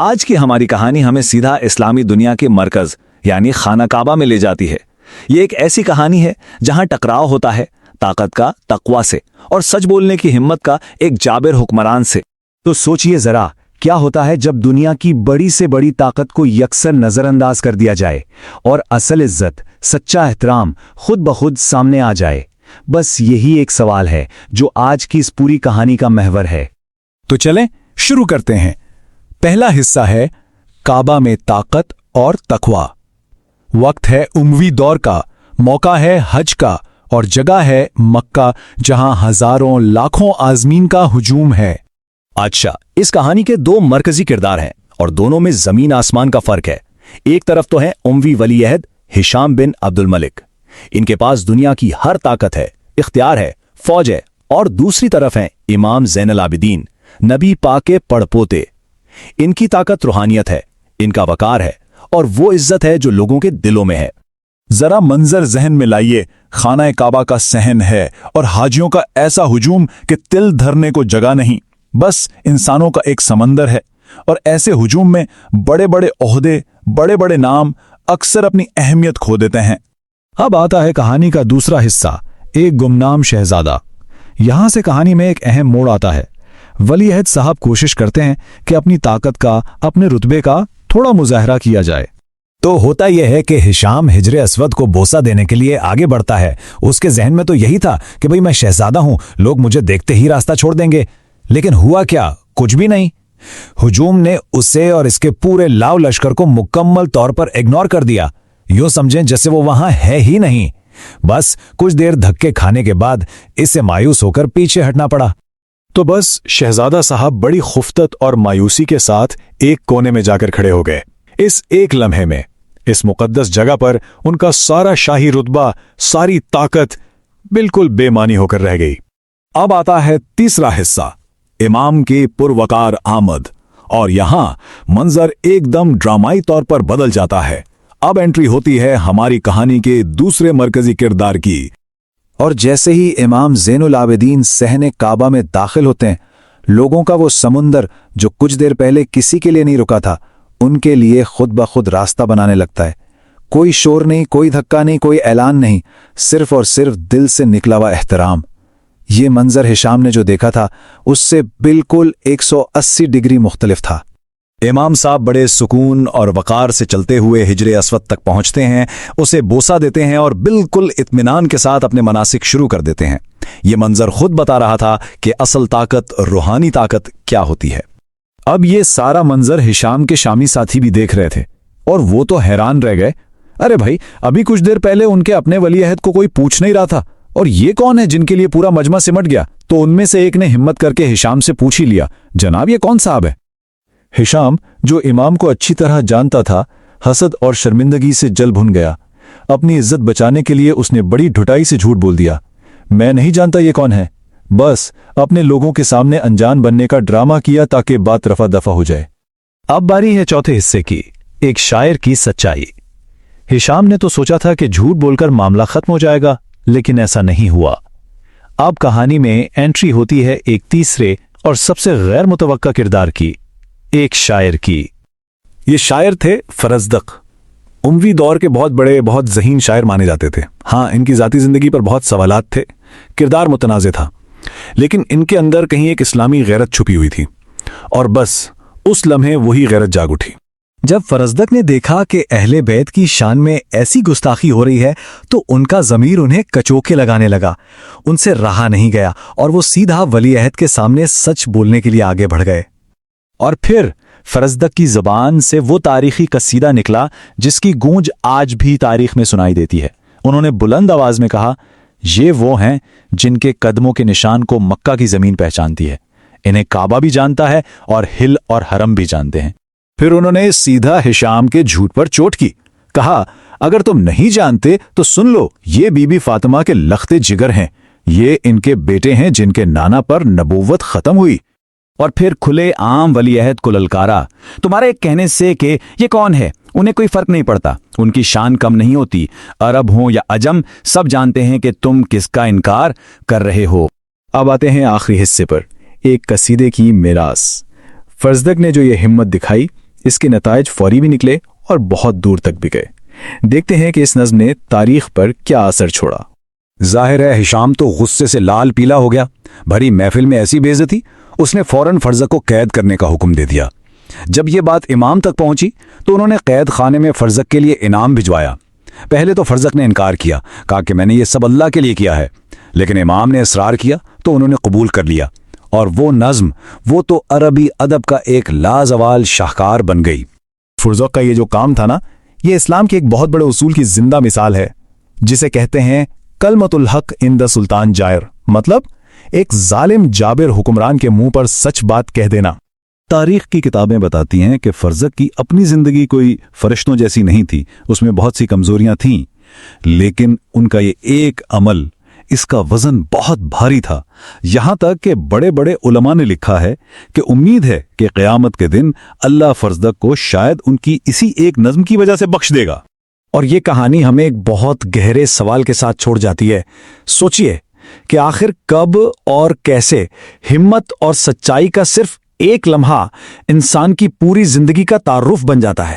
आज की हमारी कहानी हमें सीधा इस्लामी दुनिया के मरकज यानी खाना काबा में ले जाती है। ये एक ऐसी कहानी है जहां टकराव होता है ताकत का तकवा से और सच बोलने की हिम्मत का एक जाबिर हुक्मरान से। तो सोचिए जरा, क्या होता है जब दुनिया की बड़ी से बड़ी ताकत को यकसर नजरअंदाज कर दिया जाए और असल इज्जत, सच्चा एहतराम खुद ब खुद सामने आ जाए। बस यही एक सवाल है जो आज की इस पूरी कहानी का महवर है। तो चलें शुरू करते हैं। पहला हिस्सा है काबा में ताकत और तकवा। वक्त है उमवी दौर का, मौका है हज का और जगह है मक्का, जहां हजारों लाखों आजमीन का हुजूम है। अच्छा, इस कहानी के दो मरकजी किरदार हैं और दोनों में जमीन आसमान का फर्क है। एक तरफ तो है उमवी वली अहद हिशाम बिन अब्दुल मलिक। इनके पास दुनिया की हर ताकत है, इख्तियार है, फौज है। और दूसरी तरफ हैं इमाम ज़ैनुल आबिदीन, नबी पाक के पड़पोते। इनकी ताकत रूहानियत है, इनका वकार है और वो इज्जत है जो लोगों के दिलों में है। जरा मंजर जहन में लाइए, खाना काबा का सहन है और हाजियों का ऐसा हुजूम कि तिल धरने को जगह नहीं, बस इंसानों का एक समंदर है। और ऐसे हुजूम में बड़े बड़े ओहदे, बड़े बड़े नाम अक्सर अपनी अहमियत खो देते हैं। अब आता है कहानी का दूसरा हिस्सा, एक गुमनाम शहजादा। यहां से कहानी में एक अहम मोड़ आता है। वली अहद साहब कोशिश करते हैं कि अपनी ताकत का, अपने रुतबे का थोड़ा मुजाहरा किया जाए। तो होता यह है कि हिशाम हिजरे अस्वद को बोसा देने के लिए आगे बढ़ता है। उसके जहन में तो यही था कि भाई मैं शहजादा हूं, लोग मुझे देखते ही रास्ता छोड़ देंगे। लेकिन हुआ क्या? कुछ भी नहीं। हुजूम ने उसे और इसके पूरे लाव लश्कर को मुकम्मल तौर पर इग्नोर कर दिया। यूं समझें जैसे वो वहां है ही नहीं। बस कुछ देर धक्के खाने के बाद इसे मायूस होकर पीछे हटना पड़ा। तो बस शहजादा साहब बड़ी खुफ्तत और मायूसी के साथ एक कोने में जाकर खड़े हो गए। इस एक लम्हे में इस मुकद्दस जगह पर उनका सारा शाही रुतबा, सारी ताकत बिल्कुल बेमानी होकर रह गई। अब आता है तीसरा हिस्सा, इमाम की पुरवकार आमद। और यहां मंजर एकदम ड्रामाई तौर पर बदल जाता है। अब एंट्री होती है हमारी कहानी के दूसरे मरकजी किरदार की। और जैसे ही इमाम ज़ैनुल आबिदीन सहने काबा में दाखिल होते हैं, लोगों का वो समुंदर जो कुछ देर पहले किसी के लिए नहीं रुका था, उनके लिए खुद ब खुद रास्ता बनाने लगता है। कोई शोर नहीं, कोई धक्का नहीं, कोई ऐलान नहीं, सिर्फ और सिर्फ दिल से निकला हुआ एहतराम। ये मंजर हिशाम ने जो देखा था उससे बिल्कुल 180 डिग्री मुख्तलिफ था। इमाम साहब बड़े सुकून और वकार से चलते हुए हिजरे अस्वद तक पहुंचते हैं, उसे बोसा देते हैं और बिल्कुल इत्मीनान के साथ अपने मनासिक शुरू कर देते हैं। ये मंजर खुद बता रहा था कि असल ताकत, रूहानी ताकत क्या होती है। अब ये सारा मंजर हिशाम के शामी साथी भी देख रहे थे और वो तो हैरान रह गए। अरे भाई, अभी कुछ देर पहले उनके अपने वली अहद को कोई पूछ नहीं रहा था, और ये कौन है जिनके लिए पूरा मजमा सिमट गया? तो उनमें से एक ने हिम्मत करके हिशाम से पूछ ही लिया, जनाब ये कौन साहब है? हिशाम, जो इमाम को अच्छी तरह जानता था, हसद और शर्मिंदगी से जल भुन गया। अपनी इज्जत बचाने के लिए उसने बड़ी ढुटाई से झूठ बोल दिया, मैं नहीं जानता ये कौन है। बस अपने लोगों के सामने अनजान बनने का ड्रामा किया ताकि बात रफा दफा हो जाए। अब बारी है चौथे हिस्से की, एक शायर की सच्चाई। हिशाम ने तो सोचा था कि झूठ बोलकर मामला खत्म हो जाएगा, लेकिन ऐसा नहीं हुआ। अब कहानी में एंट्री होती है एक तीसरे और सबसे गैर मुतवक्का किरदार की, एक शायर की। ये शायर थे फरजदक। उमवी दौर के बहुत बड़े, बहुत ज़हीन शायर माने जाते थे। हाँ, इनकी ज़ाती ज़िंदगी पर बहुत सवालात थे, किरदार मुतनाज़े था, लेकिन इनके अंदर कहीं एक इस्लामी गैरत छुपी हुई थी। और बस उस लम्हे वही गैरत जाग उठी। जब फरजदक ने देखा कि अहले बैत की शान में ऐसी गुस्ताखी हो रही है, तो उनका ज़मीर उन्हें कचोके लगाने लगा। उनसे रहा नहीं गया और वो सीधा वली अहद के सामने सच बोलने के लिए आगे बढ़ गए। और फिर फरजदक की ज़बान से वो तारीखी कसीदा निकला जिसकी गूंज आज भी तारीख में सुनाई देती है। उन्होंने बुलंद आवाज में कहा, ये वो हैं जिनके कदमों के निशान को मक्का की ज़मीन पहचानती है। इन्हें काबा भी जानता है और हिल और हरम भी जानते हैं। फिर उन्होंने सीधा हिशाम के झूठ पर चोट की। कहा, अगर तुम नहीं जानते तो सुन लो, ये बीबी फातिमा के लख्ते जिगर हैं। ये इनके बेटे हैं जिनके नाना पर नबूवत खत्म हुई। और फिर खुले आम वली अहद को ललकारा, तुम्हारे एक कहने से कि ये कौन है उन्हें कोई फर्क नहीं पड़ता, उनकी शान कम नहीं होती। अरब हो या अजम, सब जानते हैं कि तुम किसका इनकार कर रहे हो। अब आते हैं आखिरी हिस्से पर, एक कसीदे की मिरास। फरजदक ने जो ये हिम्मत दिखाई, اس کے نتائج فوری بھی نکلے اور بہت دور تک بھی گئے۔ دیکھتے ہیں کہ اس نظم نے تاریخ پر کیا اثر چھوڑا۔ ظاہر ہے ہشام تو غصے سے لال پیلا ہو گیا، بھری محفل میں ایسی بے عزتی، اس نے فوراً فرزق کو قید کرنے کا حکم دے دیا۔ جب یہ بات امام تک پہنچی تو انہوں نے قید خانے میں فرزق کے لیے انعام بھجوایا۔ پہلے تو فرزق نے انکار کیا، کہا کہ میں نے یہ سب اللہ کے لیے کیا ہے، لیکن امام نے اصرار کیا تو انہوں نے قبول کر لیا، اور وہ نظم وہ تو عربی ادب کا ایک لازوال شاہکار بن گئی۔ فرزق کا یہ جو کام تھا نا، یہ اسلام کے ایک بہت بڑے اصول کی زندہ مثال ہے، جسے کہتے ہیں کلمت الحق عند سلطان جائر، مطلب ایک ظالم جابر حکمران کے منہ پر سچ بات کہہ دینا۔ تاریخ کی کتابیں بتاتی ہیں کہ فرزق کی اپنی زندگی کوئی فرشتوں جیسی نہیں تھی، اس میں بہت سی کمزوریاں تھیں، لیکن ان کا یہ ایک عمل، اس کا وزن بہت بھاری تھا، یہاں تک کہ بڑے بڑے علماء نے لکھا ہے کہ امید ہے کہ قیامت کے دن اللہ فرزق کو شاید ان کی اسی ایک نظم کی وجہ سے بخش دے گا۔ اور یہ کہانی ہمیں ایک بہت گہرے سوال کے ساتھ چھوڑ جاتی ہے۔ سوچئے کہ آخر کب اور کیسے ہمت اور سچائی کا صرف ایک لمحہ انسان کی پوری زندگی کا تعارف بن جاتا ہے۔